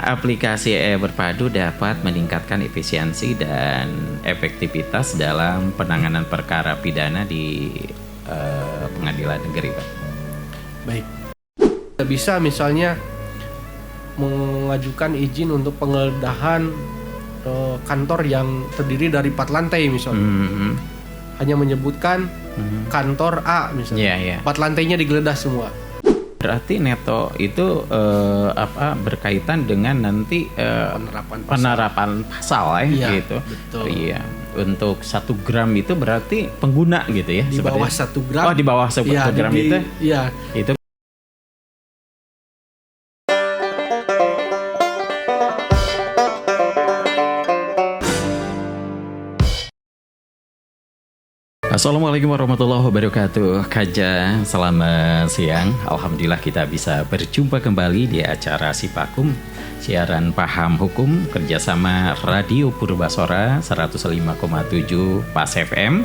aplikasi e-berpadu dapat meningkatkan efisiensi dan efektivitas dalam penanganan perkara pidana di pengadilan negeri, Pak? Baik. Bisa misalnya mengajukan izin untuk penggeledahan kantor yang terdiri dari 4 lantai misalnya. Hanya menyebutkan kantor A misalnya. 4 lantainya digeledah semua. Berarti neto itu berkaitan dengan nanti penerapan pasal ya, gitu. Betul. Iya. Untuk 1 gram itu berarti pengguna gitu ya. Di bawah 1 gram. Oh, di bawah 1 gram itu. Iya. Itu. Assalamualaikum warahmatullahi wabarakatuh. Kaja, selamat siang. Alhamdulillah kita bisa berjumpa kembali di acara Sipakum, siaran paham hukum kerjasama Radio Purbasora 105,7 Pas FM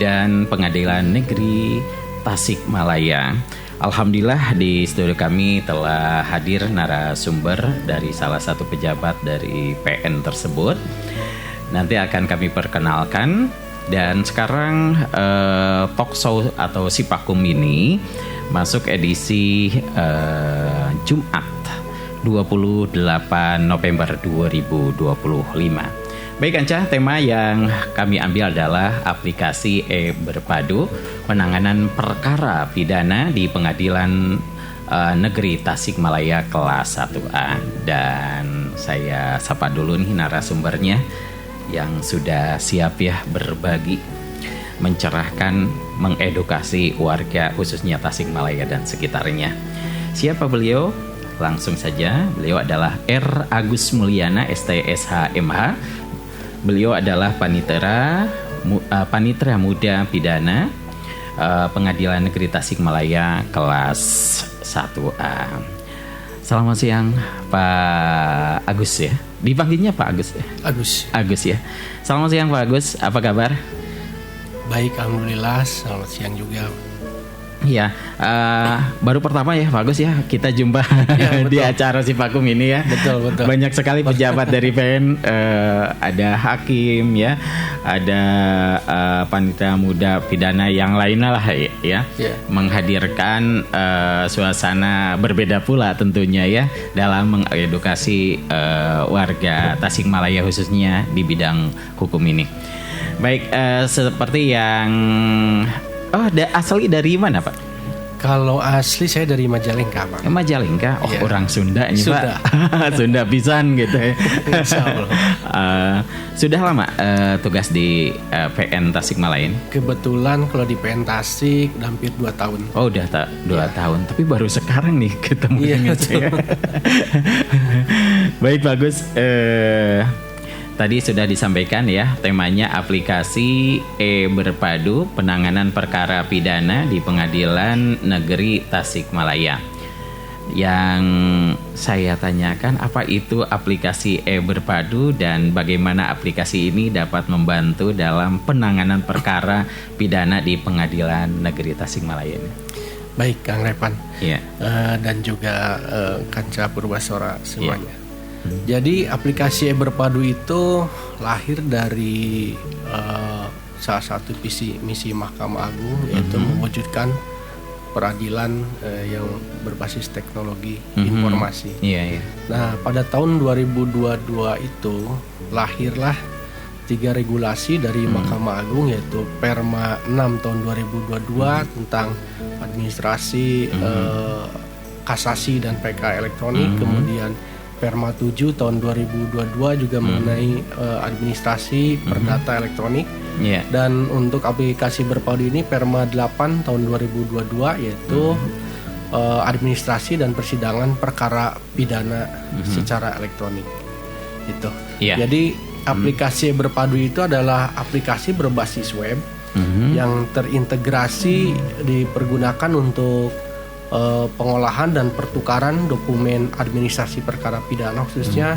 dan Pengadilan Negeri Tasikmalaya. Alhamdulillah di studio kami telah hadir narasumber dari salah satu pejabat dari PN tersebut. Nanti akan kami perkenalkan. Dan sekarang talk show atau Sipakum ini masuk edisi Jumat 28 November 2025. Baik Anca, tema yang kami ambil adalah aplikasi e-berpadu penanganan perkara pidana di Pengadilan Negeri Tasikmalaya kelas 1A. Dan saya sapa dulu nih narasumbernya yang sudah siap ya berbagi, mencerahkan, mengedukasi warga khususnya Tasikmalaya dan sekitarnya. Siapa beliau? Langsung saja, beliau adalah R. Agus Mulyana, STSH MH. Beliau adalah Panitera Muda Pidana Pengadilan Negeri Tasikmalaya kelas 1A. Selamat siang Pak Agus ya. Dipanggilnya Pak Agus ya? Agus ya. Selamat siang Pak Agus, apa kabar? Baik, alhamdulillah. Selamat siang juga. Ya, baru pertama ya Pak Agus ya kita jumpa ya, di acara Sipakum ini ya. Betul. Banyak sekali pejabat dari PN, ada hakim ya, ada Panitera Muda Pidana yang lainnya lah ya. Menghadirkan suasana berbeda pula tentunya ya dalam mengedukasi warga Tasikmalaya khususnya di bidang hukum ini. Baik, seperti yang asli dari mana Pak? Kalau asli saya dari Majalengka Pak. Majalengka, ya. Orang Sunda ini Sunda. Pak. Sunda pisan gitu ya. Sudah lama tugas di PN Tasikmalaya? Kebetulan kalau di PN Tasik hampir 2 tahun. Oh udah 2 tahun, tapi baru sekarang nih ketemu dengan saya. Baik bagus. Tadi sudah disampaikan ya, temanya aplikasi e-berpadu penanganan perkara pidana di Pengadilan Negeri Tasikmalaya. Yang saya tanyakan, apa itu aplikasi e-berpadu dan bagaimana aplikasi ini dapat membantu dalam penanganan perkara pidana di Pengadilan Negeri Tasikmalaya ini? Baik Kang Repan, ya. Dan juga Kanca Purbasora semuanya. Jadi aplikasi e-berpadu itu lahir dari salah satu misi Mahkamah Agung, yaitu mewujudkan peradilan yang berbasis teknologi informasi. Nah, pada tahun 2022 itu lahirlah 3 regulasi dari Mahkamah Agung, yaitu Perma 6 tahun 2022 tentang administrasi, kasasi dan PK elektronik, kemudian Perma 7 tahun 2022 juga mengenai administrasi perdata elektronik. Dan untuk aplikasi berpadu ini Perma 8 tahun 2022 yaitu administrasi dan persidangan perkara pidana secara elektronik. Itu. Jadi aplikasi berpadu itu adalah aplikasi berbasis web yang terintegrasi dipergunakan untuk pengolahan dan pertukaran dokumen administrasi perkara pidana khususnya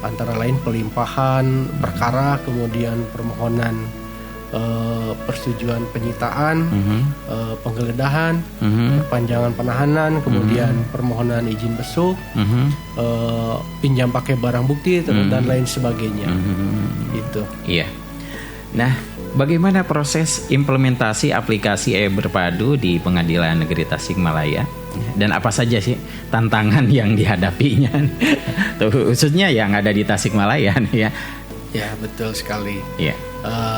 antara lain pelimpahan perkara, kemudian permohonan persetujuan penyitaan, penggeledahan, perpanjangan penahanan, kemudian permohonan izin besuk, pinjam pakai barang bukti, dan lain sebagainya. Itu. Iya. Nah, bagaimana proses implementasi aplikasi e-Berpadu di Pengadilan Negeri Tasikmalaya? Dan apa saja sih tantangan yang dihadapinya? Khususnya yang ada di Tasikmalaya nih ya. Ya, betul sekali. Iya.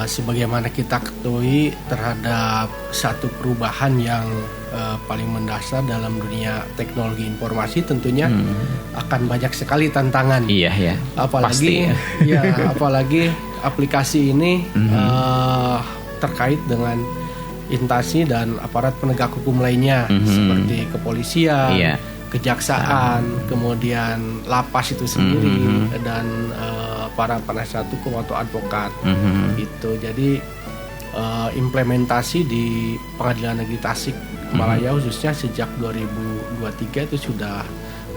Sebagaimana kita ketahui terhadap satu perubahan yang paling mendasar dalam dunia teknologi informasi, tentunya akan banyak sekali tantangan. Iya ya. Apalagi pasti. Apalagi aplikasi ini terkait dengan instansi dan aparat penegak hukum lainnya, seperti kepolisian, kejaksaan, kemudian lapas itu sendiri, dan para penasihat hukum atau advokat. Itu jadi implementasi di Pengadilan Negeri Tasikmalaya khususnya sejak 2023 itu sudah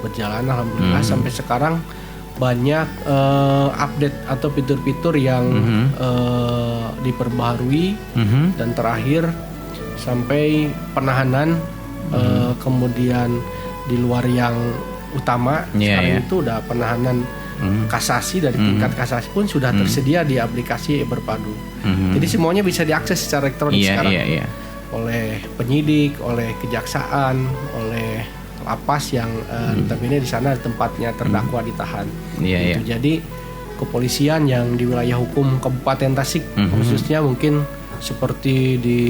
berjalan, alhamdulillah. Sampai sekarang banyak update atau fitur-fitur yang diperbaharui, dan terakhir sampai penahanan, kemudian di luar yang utama sekarang itu udah penahanan kasasi, dari tingkat kasasi pun sudah tersedia di aplikasi e-Berpadu. Jadi semuanya bisa diakses secara elektronik sekarang oleh penyidik, oleh kejaksaan, oleh lapas yang notabene di sana tempatnya terdakwa ditahan. Jadi kepolisian yang di wilayah hukum Kabupaten Tasik, khususnya mungkin seperti di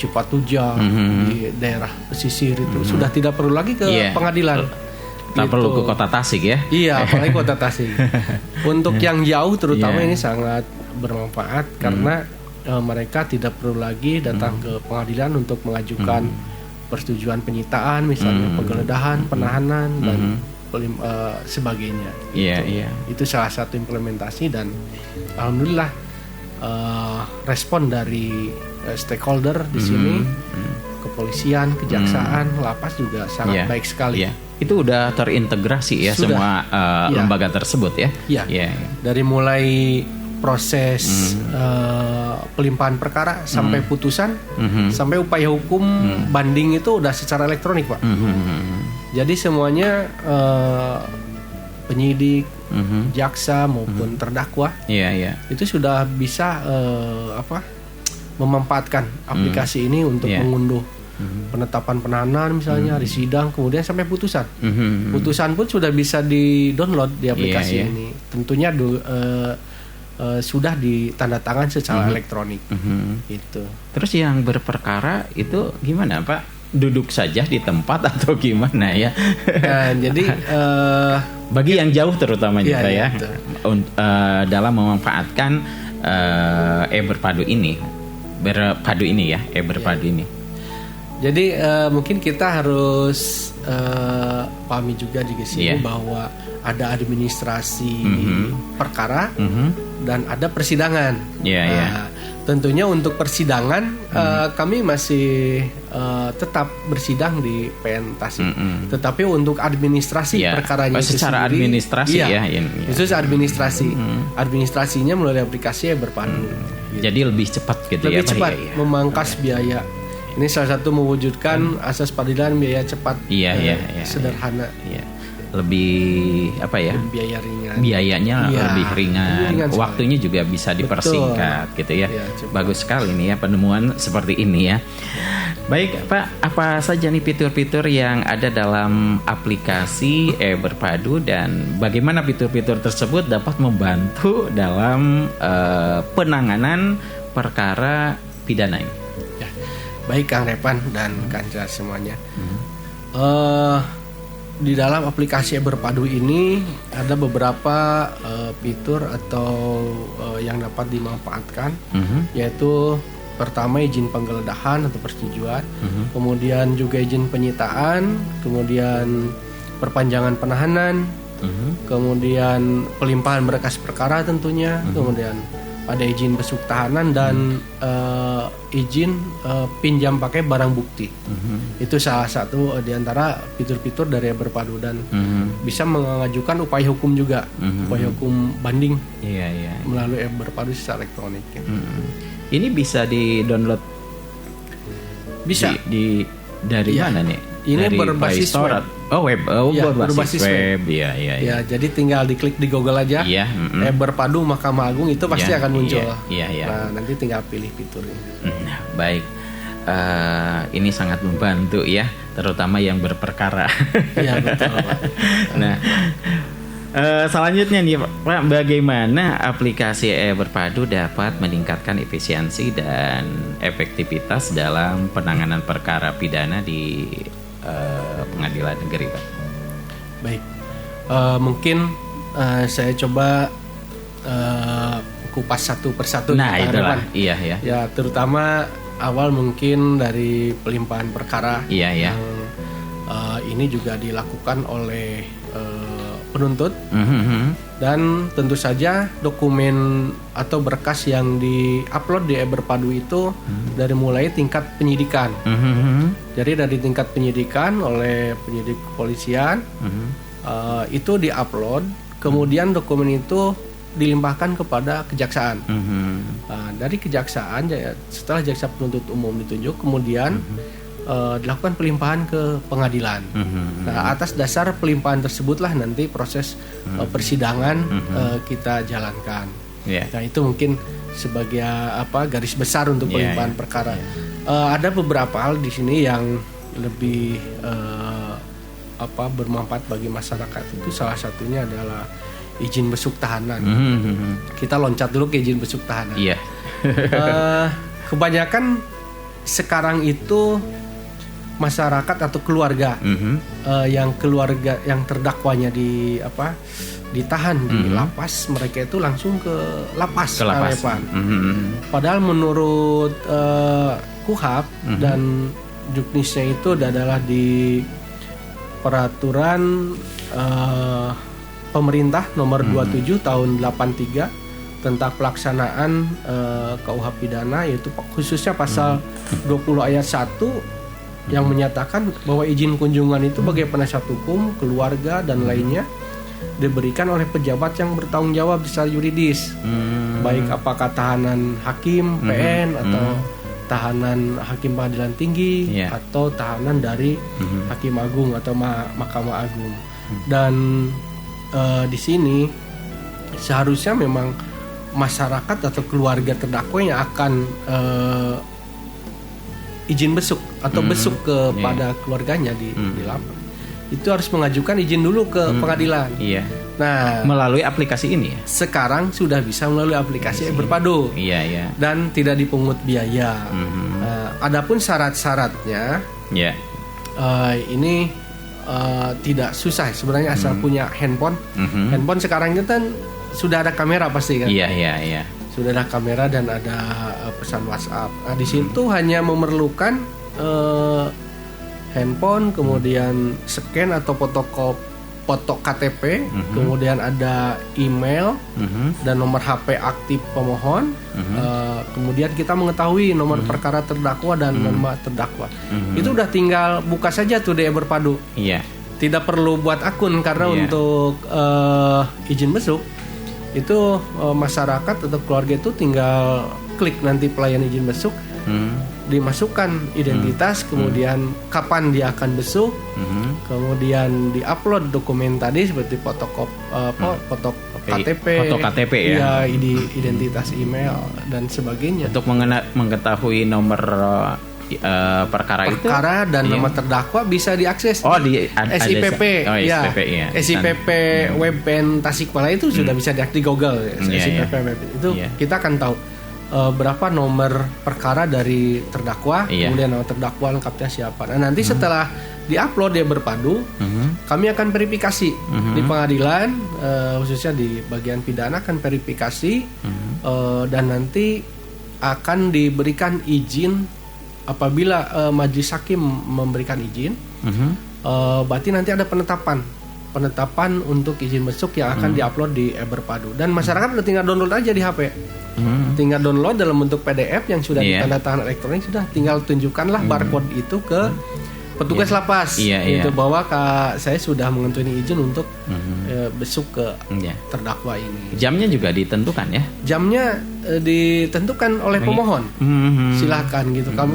Cipatujah, di daerah pesisir itu sudah tidak perlu lagi ke pengadilan. Tak perlu ke kota Tasik ya? Iya, apalagi kota Tasik. Untuk yang jauh terutama ini sangat bermanfaat karena mereka tidak perlu lagi datang ke pengadilan untuk mengajukan persetujuan penyitaan, misalnya penggeledahan, penahanan, dan sebagainya. Itu salah satu implementasi, dan alhamdulillah respon dari stakeholder di sini, kepolisian, kejaksaan, lapas juga sangat baik sekali. Itu udah terintegrasi ya, sudah, semua lembaga tersebut ya. Dari mulai proses pelimpahan perkara sampai putusan, sampai upaya hukum banding itu udah secara elektronik, Pak. Jadi semuanya penyidik, jaksa maupun terdakwa itu sudah bisa memanfaatkan aplikasi ini untuk mengunduh penetapan penahanan misalnya, di sidang, kemudian sampai putusan. Putusan pun sudah bisa di-download di aplikasi ini. Tentunya sudah ditandatangan secara elektronik. Itu. Terus yang berperkara itu gimana, Pak? Duduk saja di tempat atau gimana ya? Jadi bagi yang jauh terutama juga dalam memanfaatkan e-Berpadu ini, e-Berpadu ini. Jadi mungkin kita harus pahami juga di sini bahwa ada administrasi perkara dan ada persidangan. Tentunya untuk persidangan kami masih tetap bersidang di PN Tasik. Tetapi untuk administrasi perkaranya secara sendiri, administrasi khusus administrasi, administrasinya melalui aplikasi e-Berpadu. Jadi lebih cepat gitu lebih cepat memangkas biaya. Ini salah satu mewujudkan asas peradilan biaya cepat, sederhana. Lebih biaya ringan. Biayanya lebih ringan. Waktunya juga bisa dipersingkat. Gitu ya. Bagus sekali nih ya penemuan seperti ini ya. Baik, Pak, apa saja nih fitur-fitur yang ada dalam aplikasi e-Berpadu, dan bagaimana fitur-fitur tersebut dapat membantu dalam penanganan perkara pidana ini? Baik, Kang Repan dan Kanca semuanya. Di dalam aplikasi e-Berpadu ini ada beberapa fitur atau yang dapat dimanfaatkan, yaitu pertama izin penggeledahan atau persetujuan, kemudian juga izin penyitaan, kemudian perpanjangan penahanan, kemudian pelimpahan berkas perkara tentunya, kemudian ada izin besuk tahanan dan izin pinjam pakai barang bukti. Itu salah satu di antara fitur-fitur dari e-Berpadu dan bisa mengajukan upaya hukum juga, upaya hukum banding melalui e-Berpadu secara elektronik. Ini bisa di-download? Bisa. Dari mana nih? Ini dari berbasis web. Berbasis web. Ya, jadi tinggal diklik di Google aja. E-Berpadu Mahkamah Agung itu pasti akan muncul. Nah, nanti tinggal pilih fiturnya. Baik. Ini sangat membantu ya, terutama yang berperkara. Iya, betul. Nah, selanjutnya nih Pak, bagaimana aplikasi e-Berpadu dapat meningkatkan efisiensi dan efektivitas dalam penanganan perkara pidana di pengadilan negeri, Pak? Baik, mungkin saya coba kupas satu persatu. Nah, itulah, iya. Ya, terutama awal mungkin dari pelimpahan perkara. Iya. Ini juga dilakukan oleh penuntut, dan tentu saja dokumen atau berkas yang diupload di e-Berpadu itu dari mulai tingkat penyidikan. Jadi dari tingkat penyidikan oleh penyidik kepolisian itu diupload, kemudian dokumen itu dilimpahkan kepada kejaksaan. Dari kejaksaan, setelah jaksa penuntut umum ditunjuk, kemudian dilakukan pelimpahan ke pengadilan. Nah, atas dasar pelimpahan tersebutlah nanti proses persidangan kita jalankan. Nah, itu mungkin sebagai garis besar untuk pelimpahan perkara. Ada beberapa hal di sini yang lebih bermanfaat bagi masyarakat. Itu salah satunya adalah izin besuk tahanan. Kita loncat dulu ke izin besuk tahanan. Kebanyakan sekarang itu masyarakat atau keluarga yang terdakwanya ditahan di lapas, mereka itu langsung ke lapas. Padahal menurut KUHAP dan juknisnya itu adalah di peraturan pemerintah nomor 27 tahun 83 tentang pelaksanaan KUH pidana, yaitu khususnya pasal 20 ayat 1 yang menyatakan bahwa izin kunjungan itu bagi penasihat hukum, keluarga dan lainnya diberikan oleh pejabat yang bertanggung jawab secara yuridis, baik apakah tahanan hakim PN atau tahanan hakim pengadilan tinggi atau tahanan dari hakim agung atau Mahkamah Agung. Dan di sini seharusnya memang masyarakat atau keluarga terdakwa yang akan izin besuk atau besuk kepada keluarganya di lapas, itu harus mengajukan izin dulu ke pengadilan. Nah, melalui aplikasi ini ya? Sekarang sudah bisa melalui aplikasi e-Berpadu. Dan tidak dipungut biaya. Adapun syarat-syaratnya ini tidak susah sebenarnya, asal punya handphone. Handphone sekarang itu kan sudah ada kamera pasti kan? Iya. Sudah ada kamera dan ada pesan WhatsApp. Nah, di situ hanya memerlukan handphone, kemudian scan atau foto KTP, kemudian ada email dan nomor HP aktif pemohon. Kemudian kita mengetahui nomor perkara terdakwa dan nama terdakwa. Itu udah tinggal buka saja tuh di e-Berpadu. Tidak perlu buat akun, karena untuk izin besuk itu masyarakat atau keluarga itu tinggal klik nanti pelayan izin besuk, dimasukkan identitas, kemudian kapan dia akan besuk, kemudian diupload dokumen tadi seperti foto KTP ya, identitas, email dan sebagainya untuk mengetahui nomor perkara dan nama terdakwa bisa diakses di SIPP. SIPP Web PN Tasikmalaya itu sudah bisa diakses di Google. SIPP Web itu kita akan tahu berapa nomor perkara dari terdakwa, kemudian nama terdakwa lengkapnya siapa. Nah, nanti setelah diupload dia Berpadu, kami akan verifikasi di pengadilan, khususnya di bagian pidana akan verifikasi, dan nanti akan diberikan izin. Apabila majelis hakim memberikan izin, berarti nanti ada penetapan penetapan untuk izin besuk yang akan diupload di e-Berpadu, dan masyarakat udah tinggal download aja di HP. Tinggal download dalam bentuk PDF yang sudah ditandatangan elektronik, sudah tinggal tunjukkanlah barcode itu ke petugas lapas itu bahwa saya sudah mengantongi izin untuk besuk ke terdakwa ini. Jamnya juga ditentukan ya? Jamnya ditentukan oleh pemohon. Silakan gitu. Kamu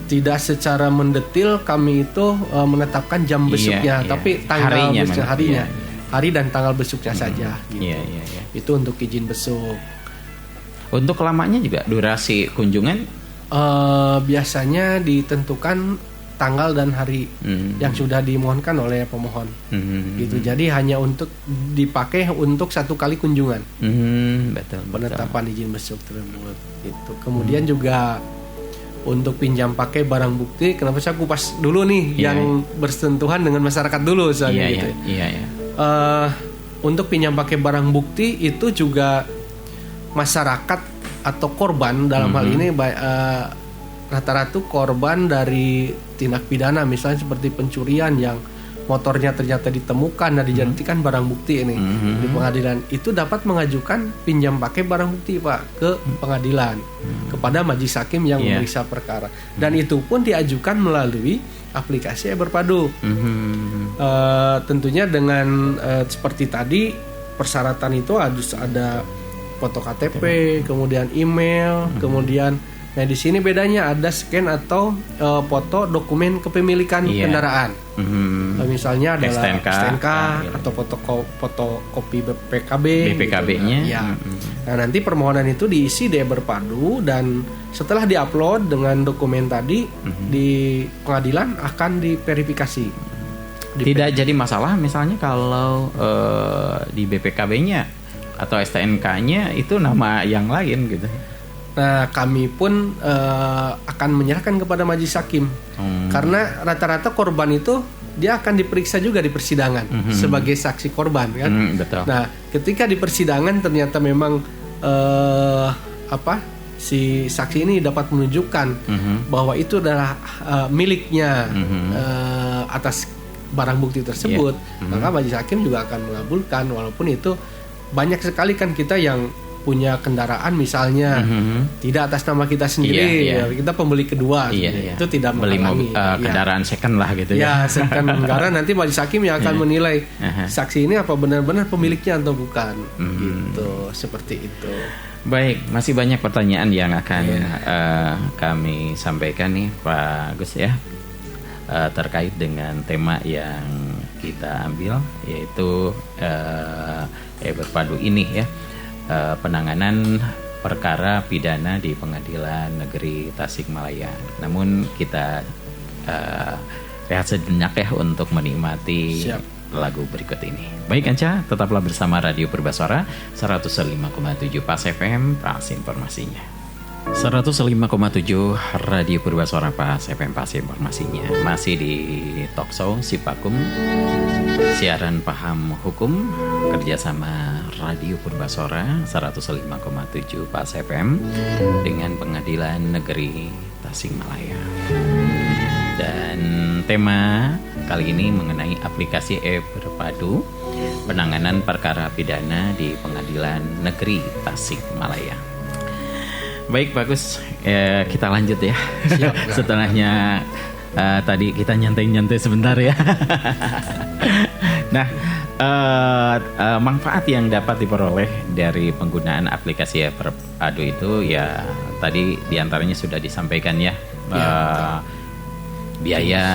tidak secara mendetil kami itu menetapkan jam besuknya, tapi tanggal harinya, hari dan tanggal besuknya saja. Gitu. Itu untuk izin besuk. Untuk lamanya juga durasi kunjungan? Biasanya ditentukan tanggal dan hari yang sudah dimohonkan oleh pemohon. Gitu. Jadi hanya untuk dipakai untuk satu kali kunjungan. Betul. Penetapan izin besuk tersebut. Gitu. Kemudian juga untuk pinjam pakai barang bukti, kenapa saya kupas dulu nih yang bersentuhan dengan masyarakat dulu soalnya gitu. Untuk pinjam pakai barang bukti itu juga masyarakat atau korban dalam hal ini rata-rata korban dari tindak pidana, misalnya seperti pencurian yang motornya ternyata ditemukan dan dijadikan barang bukti ini di pengadilan, itu dapat mengajukan pinjam pakai barang bukti Pak ke pengadilan kepada majelis hakim yang memeriksa perkara, dan itu pun diajukan melalui aplikasi e-Berpadu. Tentunya dengan seperti tadi persyaratan itu harus ada foto KTP, kemudian email, kemudian nah di sini bedanya ada scan atau foto dokumen kepemilikan kendaraan. Misalnya adalah STNK atau fotokopi BPKB-nya. Nah, nanti permohonan itu diisi di e-Berpadu, dan setelah diupload dengan dokumen tadi di pengadilan akan diverifikasi. Tidak jadi masalah misalnya kalau di BPKB-nya atau STNK-nya itu nama yang lain gitu. Nah, kami pun akan menyerahkan kepada majelis hakim, karena rata-rata korban itu dia akan diperiksa juga di persidangan sebagai saksi korban kan. Betul. Nah, ketika di persidangan ternyata memang si saksi ini dapat menunjukkan bahwa itu adalah miliknya atas barang bukti tersebut, maka majelis hakim juga akan mengabulkan, walaupun itu banyak sekali kan kita yang punya kendaraan misalnya tidak atas nama kita sendiri, kita pembeli kedua, itu tidak menghalangi kendaraan second lah gitu second, karena nanti majelis hakim yang akan menilai saksi ini apa benar-benar pemiliknya atau bukan, gitu, seperti itu. Baik, masih banyak pertanyaan yang akan kami sampaikan nih Pak Agus ya, terkait dengan tema yang kita ambil, yaitu e-Berpadu ini ya. Penanganan perkara pidana di Pengadilan Negeri Tasikmalaya. Namun kita rehat sejenak ya untuk menikmati lagu berikut ini. Baik Anca, tetaplah bersama Radio Purbasora 105,7 Pas FM, Pas informasinya. 105,7 Radio Purbasora Pas FM, Pas informasinya. Masih di Talkshow Sipakum, siaran paham hukum kerjasama Radio Purbasora 105,7 Pas FM dengan Pengadilan Negeri Tasikmalaya. Dan tema kali ini mengenai aplikasi e-Berpadu penanganan perkara pidana di Pengadilan Negeri Tasikmalaya. Baik, bagus. Kita lanjut ya. Setelahnya tadi kita nyantai-nyantai sebentar ya. Nah, manfaat yang dapat diperoleh dari penggunaan aplikasi e-Berpadu itu ya tadi diantaranya sudah disampaikan ya, biaya,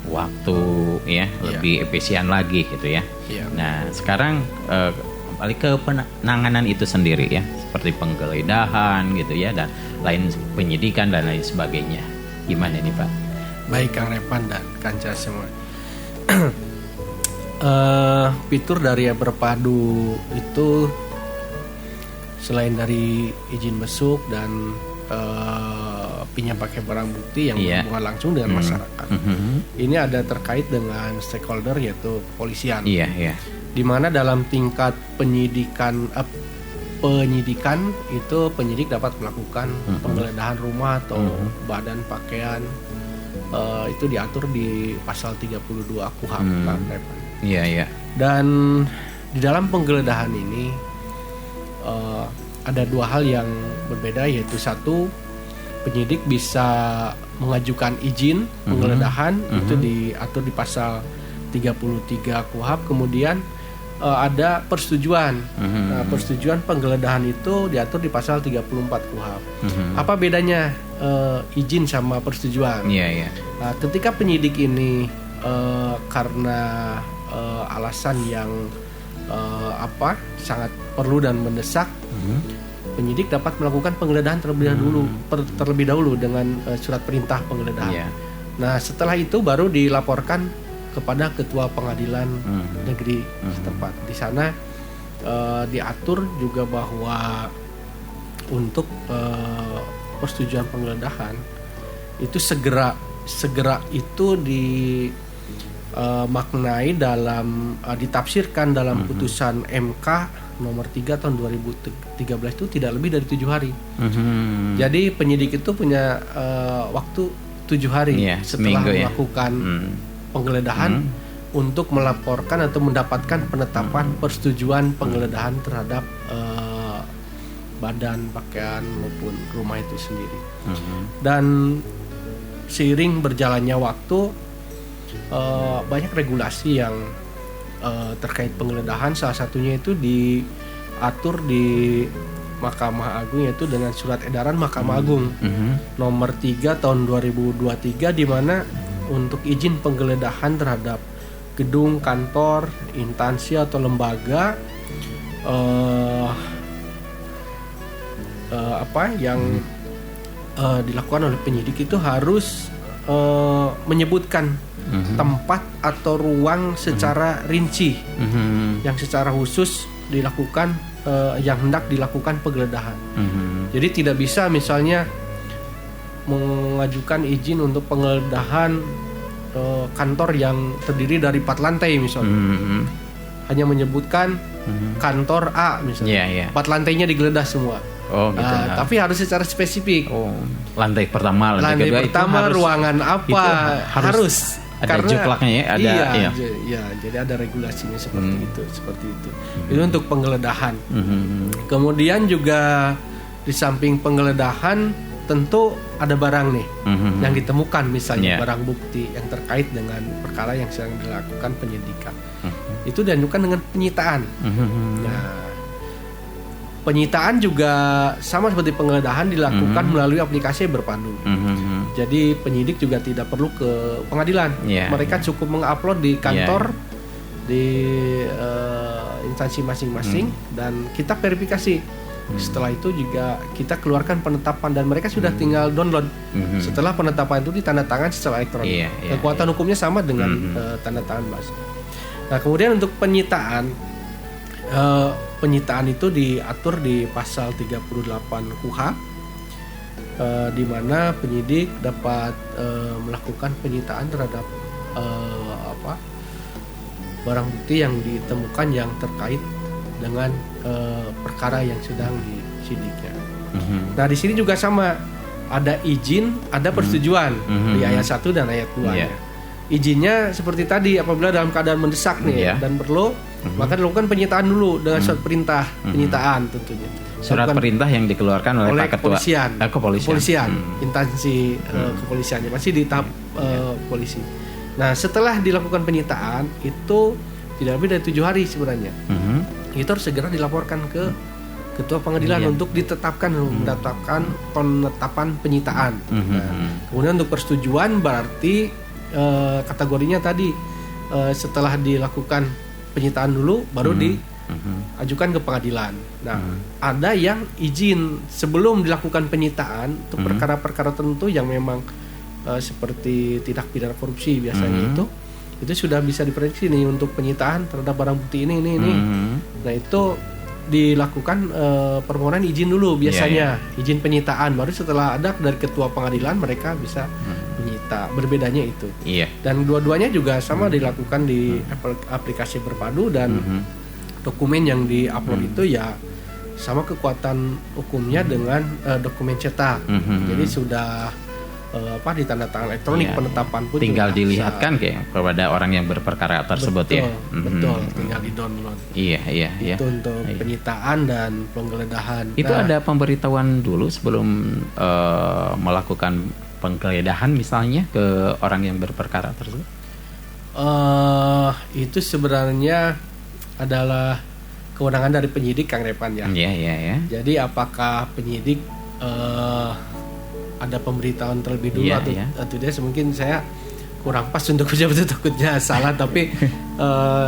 waktu ya lebih efisien lagi gitu ya. Nah sekarang balik ke penanganan itu sendiri ya, seperti penggeledahan gitu ya, dan lain penyidikan dan lain sebagainya. Gimana nih Pak? Baik Kang Repan dan Kanca semua. Fitur dari e-Berpadu itu selain dari izin besuk dan pinjam pakai barang bukti yang berhubungan langsung dengan masyarakat, ini ada terkait dengan stakeholder yaitu kepolisian. Di mana dalam tingkat penyidikan itu penyidik dapat melakukan penggeledahan rumah atau badan pakaian, itu diatur di pasal 32 KUHP. Iya, iya. Dan di dalam penggeledahan ini ada dua hal yang berbeda, yaitu satu, penyidik bisa mengajukan izin penggeledahan, itu diatur di pasal 33 KUHP. Kemudian ada persetujuan. Nah, persetujuan penggeledahan itu diatur di pasal 34 KUHP. Apa bedanya izin sama persetujuan? Iya, iya. Nah, ketika penyidik ini karena alasan yang sangat perlu dan mendesak, penyidik dapat melakukan penggeledahan terlebih dahulu dengan surat perintah penggeledahan. Yeah. Nah, setelah itu baru dilaporkan kepada ketua pengadilan negeri setempat. Di sana diatur juga bahwa untuk persetujuan penggeledahan itu segera itu maknai dalam ditafsirkan dalam putusan MK nomor 3 tahun 2013 itu tidak lebih dari 7 hari. Jadi penyidik itu punya waktu 7 hari setelah melakukan penggeledahan untuk melaporkan atau mendapatkan penetapan persetujuan penggeledahan terhadap badan pakaian maupun rumah itu sendiri. Dan seiring berjalannya waktu, banyak regulasi yang terkait penggeledahan. Salah satunya itu diatur di Mahkamah Agung, yaitu dengan surat edaran Mahkamah Agung nomor 3 tahun 2023, di mana untuk izin penggeledahan terhadap gedung, kantor, instansi atau lembaga yang dilakukan oleh penyidik itu harus menyebutkan tempat atau ruang secara rinci yang secara khusus dilakukan, yang hendak dilakukan penggeledahan. Jadi tidak bisa misalnya mengajukan izin untuk penggeledahan kantor yang terdiri dari 4 lantai misalnya. Hanya menyebutkan kantor A misalnya. 4 lantainya digeledah semua. Oh, gitu. Tapi harus secara spesifik. Lantai pertama, lantai kedua pertama itu ruangan apa harus ada juklaknya ya, ada iya, jadi ada regulasinya seperti itu. Itu untuk penggeledahan. Kemudian juga di samping penggeledahan tentu ada barang nih yang ditemukan, misalnya barang bukti yang terkait dengan perkara yang sedang dilakukan penyidikan. Itu diajukan dengan penyitaan. Nah, penyitaan juga sama seperti penggeledahan dilakukan melalui aplikasi berpadu. Jadi penyidik juga tidak perlu ke pengadilan. Mereka cukup mengupload di kantor, di instansi masing-masing, dan kita verifikasi. Setelah itu juga kita keluarkan penetapan dan mereka sudah tinggal download. Setelah penetapan itu ditandatangan secara elektronik. Kekuatan hukumnya sama dengan tanda tangan bas. Nah, kemudian untuk penyitaan itu diatur di pasal 38 KUHP, di mana penyidik dapat melakukan penyitaan terhadap barang bukti yang ditemukan yang terkait dengan perkara yang sedang disidiknya. Nah, di sini juga sama, ada izin, ada persetujuan di ayat 1 dan ayat 2. Izinnya seperti tadi, apabila dalam keadaan mendesak nih dan perlu, maka dilakukan penyitaan dulu dengan surat perintah penyitaan tentunya. Surat perintah yang dikeluarkan oleh Pak Ketua kepolisian, instansi kepolisiannya masih di tahap polisi. Nah, setelah dilakukan penyitaan itu tidak lebih dari 7 hari sebenarnya. Itu harus segera dilaporkan ke ketua pengadilan untuk ditetapkan mendapatkan penetapan penyitaan. Nah, kemudian untuk persetujuan berarti kategorinya tadi setelah dilakukan penyitaan dulu baru diajukan ke pengadilan. Nah, ada yang izin sebelum dilakukan penyitaan untuk perkara-perkara tertentu yang memang seperti tindak pidana korupsi biasanya itu sudah bisa diprediksi nih untuk penyitaan terhadap barang bukti ini. Nah, itu dilakukan permohonan izin dulu biasanya, izin penyitaan, baru setelah ada dari ketua pengadilan mereka bisa menyita. Berbedanya itu. Dan dua-duanya juga sama dilakukan di aplikasi berpadu, dan dokumen yang diupload itu ya sama kekuatan hukumnya dengan dokumen cetak. Jadi sudah ditandatangan elektronik, penetapan pun tinggal dilihatkan kepada orang yang berperkara tersebut. Betul, tinggal di-download. Iya. Itu untuk penyitaan dan penggeledahan. Itu ada pemberitahuan dulu sebelum melakukan penggeledahan misalnya ke orang yang berperkara tersebut? Itu sebenarnya adalah kewenangan dari penyidik, Kang Repan ya. Iya. Jadi apakah penyidik ada pemberitahuan terlebih dulu atau dia, mungkin saya kurang pas untuk ucap itu, takutnya salah, tapi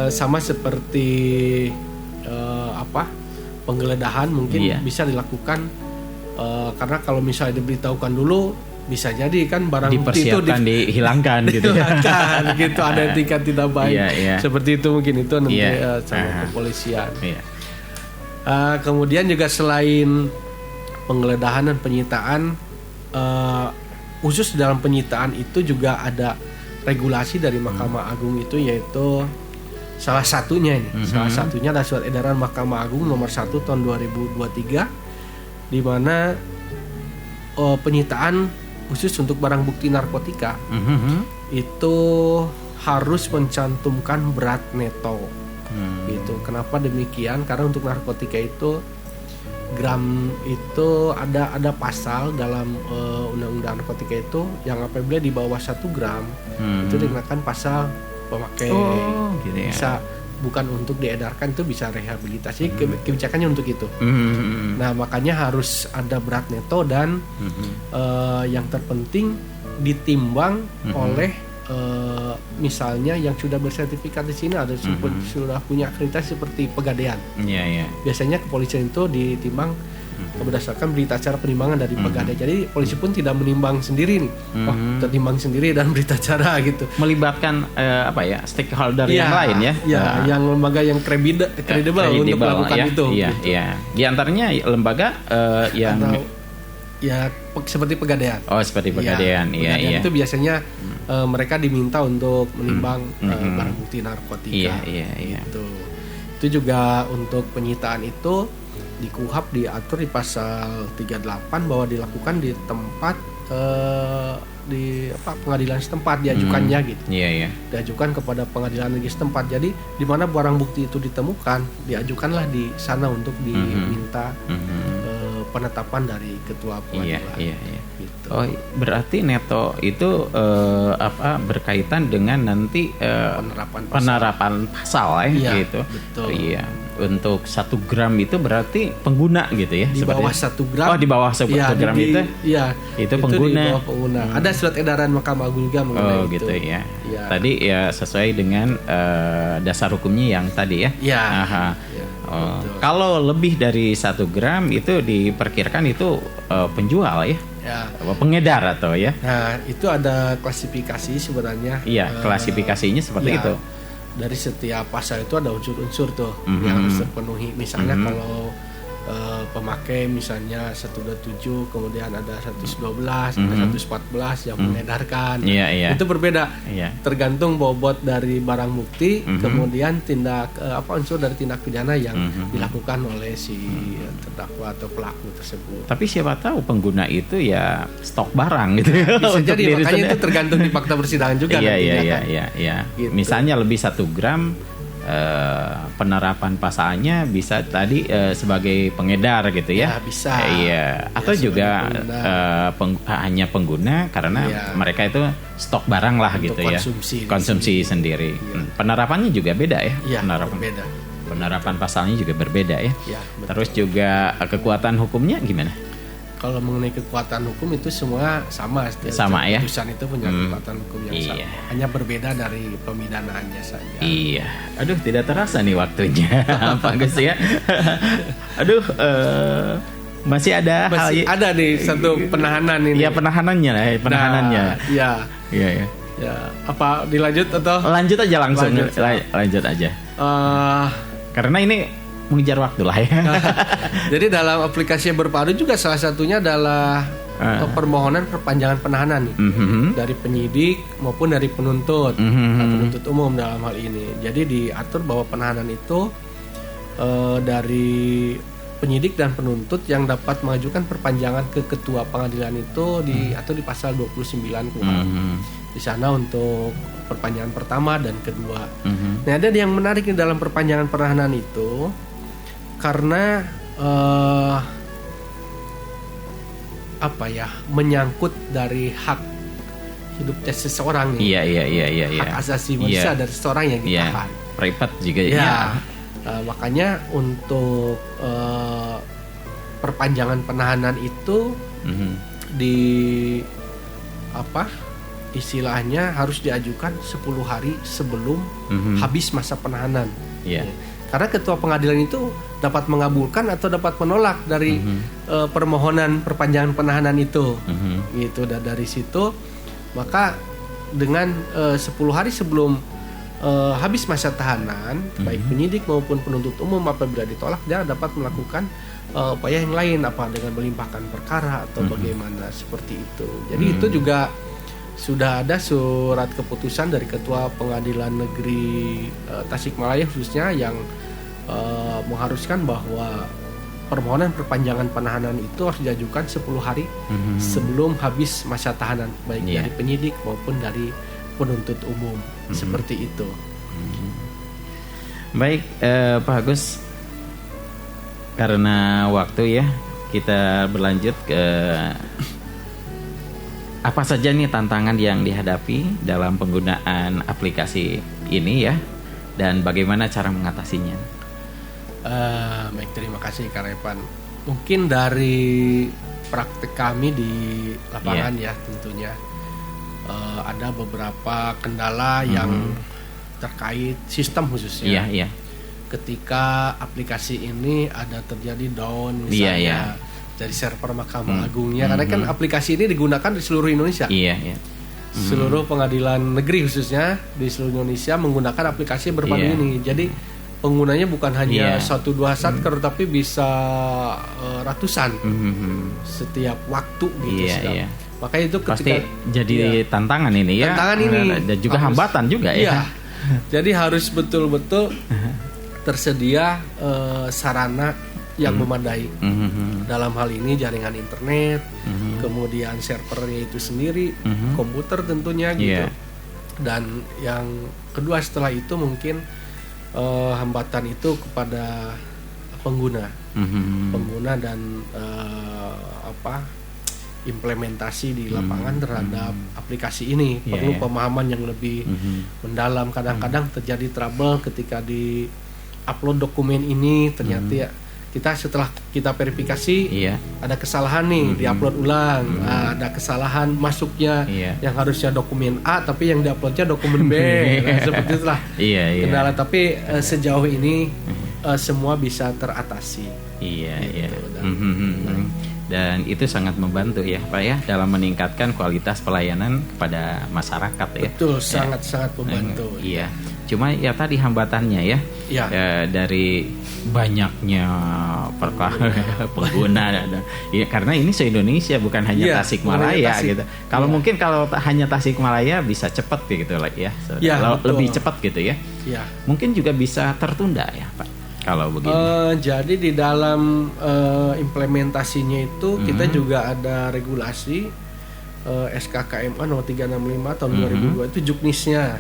sama seperti penggeledahan mungkin bisa dilakukan karena kalau misalnya diberitahukan dulu bisa jadi kan barang bukti itu dihilangkan gitu. Dihilangkan gitu, ada tingkat tidak baik. Seperti itu mungkin itu nanti sama kepolisian. Kemudian juga selain penggeledahan dan penyitaan, khusus dalam penyitaan itu juga ada regulasi dari Mahkamah Agung itu, yaitu salah satunya adalah surat edaran Mahkamah Agung nomor 1 tahun 2023 di mana penyitaan khusus untuk barang bukti narkotika itu harus mencantumkan berat neto. Gitu. Kenapa demikian? Karena untuk narkotika itu gram itu ada pasal dalam undang-undang narkotika itu yang apabila di bawah 1 gram itu dikenakan pasal pemakai. Bisa bukan untuk diedarkan, itu bisa rehabilitasi. Kebijakannya untuk itu. Nah, makanya harus ada berat neto dan yang terpenting ditimbang oleh misalnya yang sudah bersertifikat di sini, ada sudah punya akreditasi seperti Pegadaian. Biasanya kepolisian itu ditimbang berdasarkan berita acara penimbangan dari Pegadaian. Jadi polisi pun tidak menimbang sendiri nih, tertimbang sendiri dan berita acara gitu. Melibatkan stakeholder yang lain yang lembaga yang kredibel untuk melakukan itu. Di antaranya lembaga yang seperti Pegadaian. Seperti Pegadaian. Iya. Itu biasanya mereka diminta untuk menimbang barang bukti narkotika. Gitu. Itu juga untuk penyitaan itu di KUHP diatur di pasal 38 bahwa dilakukan di tempat di pengadilan setempat, diajukannya gitu. Diajukan kepada pengadilan negeri setempat. Jadi di mana barang bukti itu ditemukan, diajukanlah di sana untuk diminta penetapan dari ketua pengadilan. Gitu. Berarti neto itu berkaitan dengan nanti penerapan pasal gitu. Betul. Untuk 1 gram itu berarti pengguna gitu ya? Di bawah 1 gram. Di bawah 1 gram itu? Itu pengguna. Di bawah pengguna. Ada surat edaran Mahkamah Agung juga mengenai itu. Gitu ya. Tadi sesuai dengan dasar hukumnya yang tadi ya? Kalau lebih dari 1 gram itu diperkirakan itu penjual ya? Pengedar atau ya? Nah, itu ada klasifikasi sebenarnya. Klasifikasinya seperti itu. Dari setiap pasal itu ada unsur-unsur tuh yang harus terpenuhi. Misalnya kalau pemakai misalnya 127, kemudian ada 112, ada 114 yang mengedarkan. Itu berbeda. Tergantung bobot dari barang bukti, kemudian tindak unsur dari tindak pidana yang dilakukan oleh si terdakwa atau pelaku tersebut. Tapi siapa tahu pengguna itu ya stok barang gitu. Bisa jadi, makanya itu tergantung di fakta persidangan juga. Gitu. Misalnya lebih 1 gram penerapan pasalnya bisa tadi sebagai pengedar gitu ya. Bisa. Atau juga hanya pengguna karena mereka itu stok barang lah gitu ya. Konsumsi sendiri. Penerapannya juga beda ya. Berbeda. Penerapan pasalnya juga berbeda ya. Terus juga kekuatan hukumnya gimana? Kalau mengenai kekuatan hukum itu semua sama ya. Putusan itu punya kekuatan hukum yang sama. Hanya berbeda dari pemidanaannya saja. Aduh, tidak terasa nih waktunya. Apa Gus ya? Aduh, masih ada ada nih satu penahanan ini. Penahanannya. Apa dilanjut atau? Lanjut aja langsung. Lanjut aja. Karena ini mengejar waktu lah ya. Jadi dalam aplikasi yang berpadu juga salah satunya adalah permohonan perpanjangan penahanan nih, dari penyidik maupun dari penuntut, penuntut umum dalam hal ini. Jadi diatur bahwa penahanan itu dari penyidik dan penuntut yang dapat mengajukan perpanjangan ke ketua pengadilan itu diatur di pasal 29 KUHP. Di sana untuk perpanjangan pertama dan kedua. Nah, ada yang menarik di dalam perpanjangan penahanan itu karena menyangkut dari hak hidup seseorang nih. Hak asasi manusia dari seseorang yang ditahan. Privat juga ya. Makanya untuk perpanjangan penahanan itu istilahnya harus diajukan 10 hari sebelum habis masa penahanan. Karena ketua pengadilan itu dapat mengabulkan atau dapat menolak dari permohonan perpanjangan penahanan itu. Gitu, dan dari situ maka dengan 10 hari sebelum habis masa tahanan, baik penyidik maupun penuntut umum apabila ditolak, dia dapat melakukan upaya yang lain, dengan melimpahkan perkara atau bagaimana seperti itu. Jadi itu juga sudah ada surat keputusan dari Ketua Pengadilan Negeri Tasikmalaya khususnya yang mengharuskan bahwa permohonan perpanjangan penahanan itu harus diajukan 10 hari sebelum habis masa tahanan, baik dari penyidik maupun dari penuntut umum. Seperti itu. Baik, Pak Agus, karena waktu ya, kita berlanjut ke apa saja nih tantangan yang dihadapi dalam penggunaan aplikasi ini ya, dan bagaimana cara mengatasinya. Baik, terima kasih Kak Repan. Mungkin dari praktek kami di lapangan ya tentunya ada beberapa kendala yang terkait sistem khususnya. Ketika aplikasi ini ada terjadi down misalnya dari server Mahkamah Agungnya, karena kan aplikasi ini digunakan di seluruh Indonesia. Seluruh pengadilan negeri khususnya di seluruh Indonesia menggunakan aplikasi berpadu ini. Jadi penggunanya bukan hanya 1-2 satker, tapi bisa ratusan setiap waktu gitu. Makanya itu ketika pasti jadi tantangan ini ya. Tantangan ini dan juga hambatan juga ya. Jadi harus betul-betul tersedia sarana yang memadai. Dalam hal ini jaringan internet, kemudian servernya itu sendiri, komputer tentunya gitu. Dan yang kedua setelah itu mungkin hambatan itu kepada pengguna dan implementasi di lapangan terhadap aplikasi ini perlu pemahaman yang lebih mendalam. Kadang-kadang terjadi trouble ketika di upload dokumen ini, ternyata kita setelah kita verifikasi ada kesalahan nih, diupload ulang, ada kesalahan masuknya yang harusnya dokumen A tapi yang diuploadnya dokumen B. Seperti itulah kendala, tapi sejauh ini semua bisa teratasi. Dan itu sangat membantu ya Pak ya dalam meningkatkan kualitas pelayanan kepada masyarakat ya. Betul, sangat-sangat membantu. Cuma ya tadi hambatannya ya. Dari banyaknya pengguna karena ini se-Indonesia bukan hanya Tasikmalaya gitu. Kalau mungkin kalau hanya Tasikmalaya bisa cepat gitu ya. Lebih cepat gitu ya. Mungkin juga bisa tertunda ya Pak. Kalau begini. Jadi di dalam implementasinya itu kita juga ada regulasi SKKMA nomor 365 tahun 2002 itu juknisnya.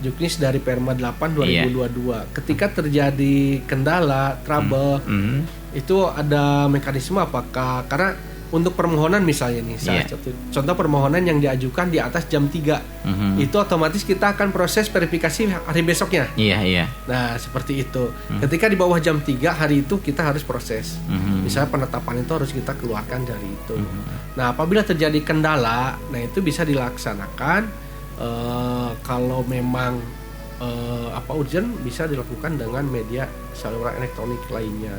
Juknis dari Perma 8 2022. Ketika terjadi kendala, trouble, itu ada mekanisme apakah karena untuk permohonan misalnya nih, contoh permohonan yang diajukan di atas jam 3, itu otomatis kita akan proses verifikasi hari besoknya. Nah, seperti itu. Ketika di bawah jam 3 hari itu kita harus proses. Misalnya penetapan itu harus kita keluarkan dari itu. Nah, apabila terjadi kendala, nah itu bisa dilaksanakan kalau memang urgent bisa dilakukan dengan media saluran elektronik lainnya.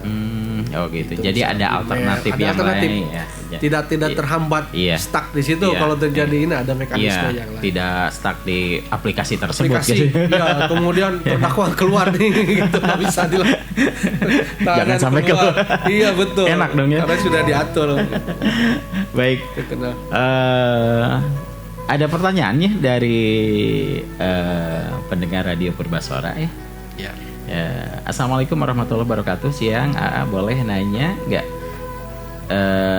Gitu. Jadi ada alternatif yang lain ya. Tidak terhambat stuck di situ. Kalau terjadi ini ada mekanisme yang lain. Tidak stuck di aplikasi tersebut. Kemudian terdakwa keluar nih gitu, nggak bisa jangan sampai keluar. Iya betul. Enak dong ya. Karena sudah diatur. Baik. Ada pertanyaannya dari pendengar Radio Purbasora ya. Assalamualaikum warahmatullahi wabarakatuh. Siang, AA boleh nanya nggak?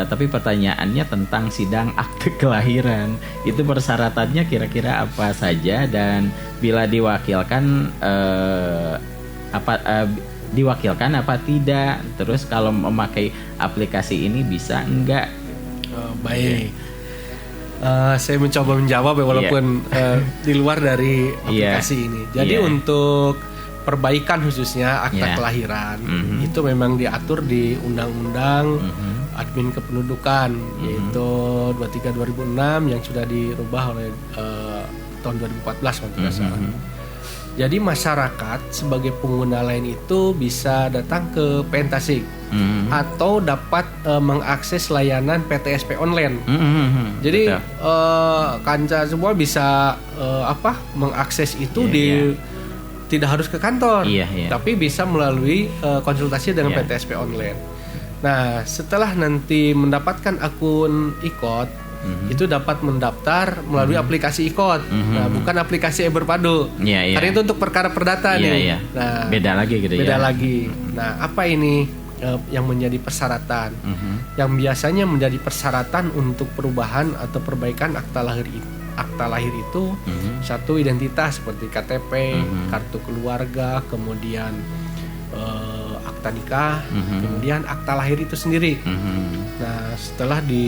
Tapi pertanyaannya tentang sidang akte kelahiran. Itu persyaratannya kira-kira apa saja, dan bila diwakilkan diwakilkan apa tidak? Terus kalau memakai aplikasi ini bisa enggak? Baik. Saya mencoba menjawab walaupun di luar dari aplikasi ini. Jadi untuk perbaikan khususnya akta kelahiran itu memang diatur di Undang-Undang Admin Kependudukan yaitu 23 2006 yang sudah dirubah oleh tahun 2014 kalau tidak salah. Jadi masyarakat sebagai pengguna lain itu bisa datang ke PN Tasik atau dapat mengakses layanan PTSP online. Jadi kanca semua bisa mengakses itu tidak harus ke kantor, tapi bisa melalui konsultasi dengan PTSP online. Nah, setelah nanti mendapatkan akun IKOT, itu dapat mendaftar melalui aplikasi IKOT. Nah, bukan aplikasi e-Berpadu. Karena itu untuk perkara perdata nih. Nah, beda lagi gitu beda lagi. Nah, apa ini yang menjadi persyaratan? Yang biasanya menjadi persyaratan untuk perubahan atau perbaikan akta lahir itu satu, identitas seperti KTP, kartu keluarga, kemudian akta nikah, kemudian akta lahir itu sendiri. Nah, setelah di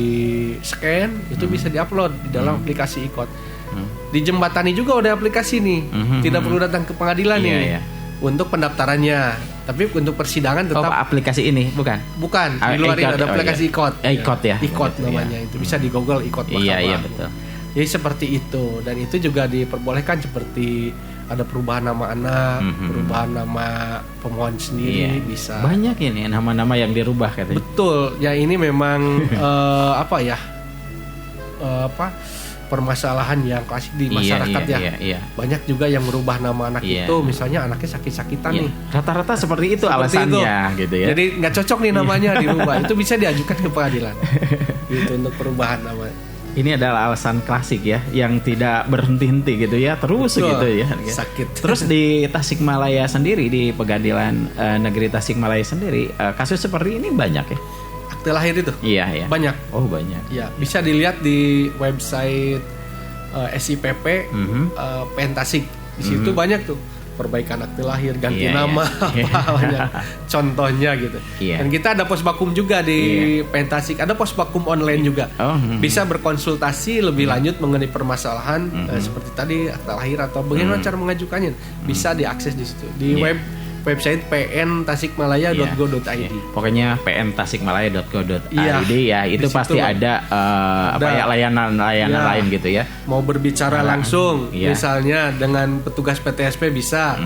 scan itu bisa diupload di dalam aplikasi IKOT. Dijembatani juga oleh aplikasi nih, tidak perlu datang ke pengadilan nih untuk pendaftarannya. Tapi untuk persidangan tetap aplikasi ini bukan di luar ini ada aplikasi IKOT. IKOT ya. IKOT namanya itu bisa di Google IKOT Mahkamah. Iya betul. Jadi seperti itu, dan itu juga diperbolehkan seperti ada perubahan nama anak, perubahan nama pemohon sendiri bisa. Banyak ini nama-nama yang dirubah katanya. Betul, ya ini memang permasalahan yang klasik di masyarakat Banyak juga yang merubah nama anak itu, misalnya anaknya sakit-sakitan nih. Rata-rata seperti itu alasannya gitu ya. Jadi nggak cocok nih namanya dirubah, itu bisa diajukan ke pengadilan. Gitu untuk perubahan nama. Ini adalah alasan klasik ya, yang tidak berhenti-henti gitu ya, terus gitu ya. Sakit. Terus di Tasikmalaya sendiri, di Pengadilan Negeri Tasikmalaya sendiri, kasus seperti ini banyak ya? Akte lahir itu? Iya. Banyak. Oh banyak. Ya, bisa dilihat di website SIPP PN Tasik. Di situ banyak tuh perbaikan akte lahir, ganti nama, banyak contohnya gitu. Dan kita ada posbakum juga di PN Tasik, ada posbakum online juga. Bisa berkonsultasi lebih lanjut mengenai permasalahan seperti tadi akte lahir atau bagaimana cara mengajukannya. Bisa diakses di situ di website pntasikmalaya.go.id. Pokoknya pntasikmalaya.go.id ya, itu pasti ada layanan lain gitu ya. Mau berbicara langsung misalnya dengan petugas PTSP bisa,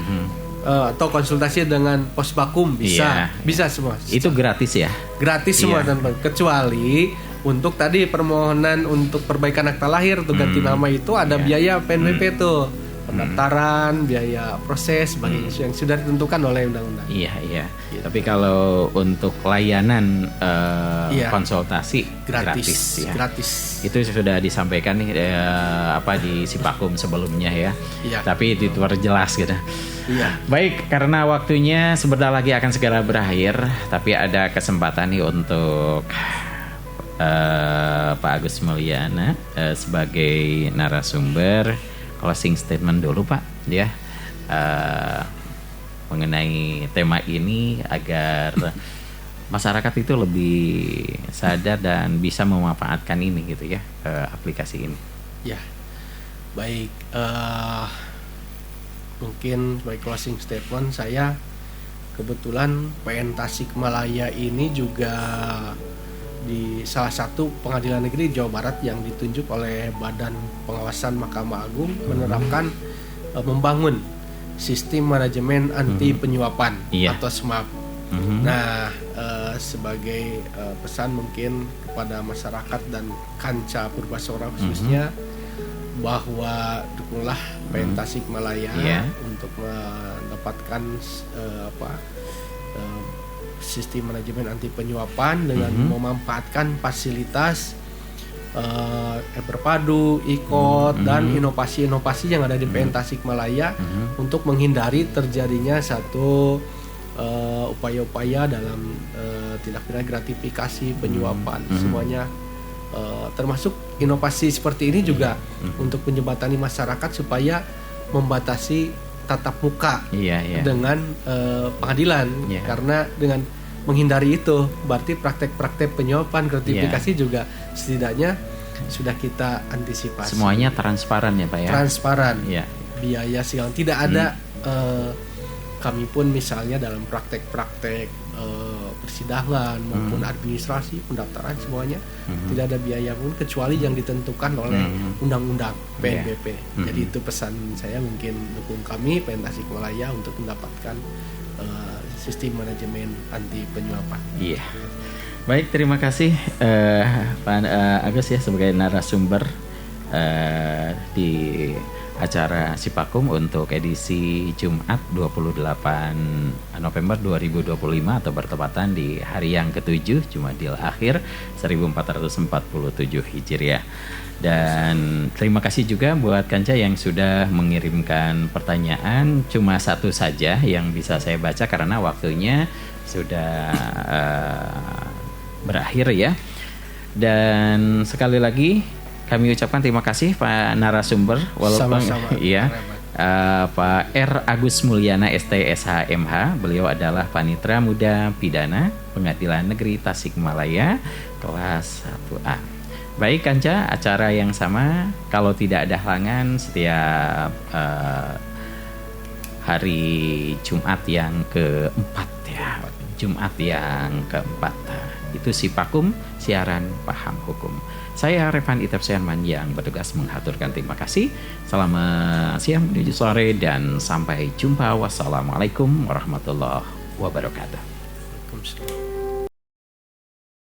atau konsultasi dengan posbakum bisa semua. Itu gratis ya? Gratis semua tanpa kecuali untuk tadi permohonan untuk perbaikan akta lahir atau ganti nama itu ada biaya PNBP tuh. Pendaftaran, biaya proses, yang sudah ditentukan oleh undang-undang. Iya. Tapi kalau untuk layanan konsultasi gratis. Itu sudah disampaikan nih di Sipakum sebelumnya ya. Tapi itu terjelas gitu. Baik, karena waktunya sebentar lagi akan segera berakhir, tapi ada kesempatan nih untuk Pak Agus Mulyana sebagai narasumber closing statement dulu Pak ya, mengenai tema ini agar masyarakat itu lebih sadar dan bisa memanfaatkan ini gitu ya, aplikasi ini. Ya, baik. Mungkin sebagai closing statement, saya kebetulan PN Tasikmalaya ini juga di salah satu pengadilan negeri Jawa Barat yang ditunjuk oleh Badan Pengawasan Mahkamah Agung menerapkan membangun sistem manajemen anti penyuapan atau SMAP. Nah, sebagai pesan mungkin kepada masyarakat dan kanca Purbasora khususnya, bahwa dukunglah PN Tasikmalaya untuk mendapatkan sistem manajemen anti penyuapan dengan memanfaatkan fasilitas Berpadu, ikot, dan inovasi-inovasi yang ada di PN Tasikmalaya untuk menghindari terjadinya satu upaya-upaya dalam tindak pidana gratifikasi, penyuapan, semuanya. Termasuk inovasi seperti ini juga untuk menjembatani masyarakat supaya membatasi tatap muka dengan pengadilan, karena dengan menghindari itu berarti praktek-praktek penyuapan, gratifikasi juga setidaknya sudah kita antisipasi. Semuanya transparan ya Pak ya? Transparan, biaya segala tidak ada. Kami pun misalnya dalam praktek-praktek persidangan maupun administrasi pendaftaran semuanya tidak ada biaya pun kecuali yang ditentukan oleh undang-undang PNBP. Jadi itu pesan saya, mungkin dukung kami PN Tasikmalaya untuk mendapatkan sistem manajemen anti penyuapan. Iya. Baik, terima kasih Pak Agus ya sebagai narasumber di acara Sipakum untuk edisi Jumat 28 November 2025 atau bertepatan di hari yang ke-7 Jumadil Akhir 1447 Hijriah. Dan terima kasih juga buat Kanca yang sudah mengirimkan pertanyaan. Cuma satu saja yang bisa saya baca karena waktunya sudah berakhir ya. Dan sekali lagi kami ucapkan terima kasih Pak narasumber, walaupun ya Pak R. Agus Mulyana ST.SH MH. Beliau adalah Panitra Muda Pidana Pengadilan Negeri Tasikmalaya kelas 1A. Baik Kanca, acara yang sama kalau tidak ada halangan setiap hari Jumat yang keempat ya. Jumat yang keempat. Itu Sipakum, siaran paham hukum. Saya Revan Itep Sianman yang bertugas mengaturkan terima kasih. Selamat siang menuju sore dan sampai jumpa. Wassalamualaikum warahmatullahi wabarakatuh. Waalaikumsalam.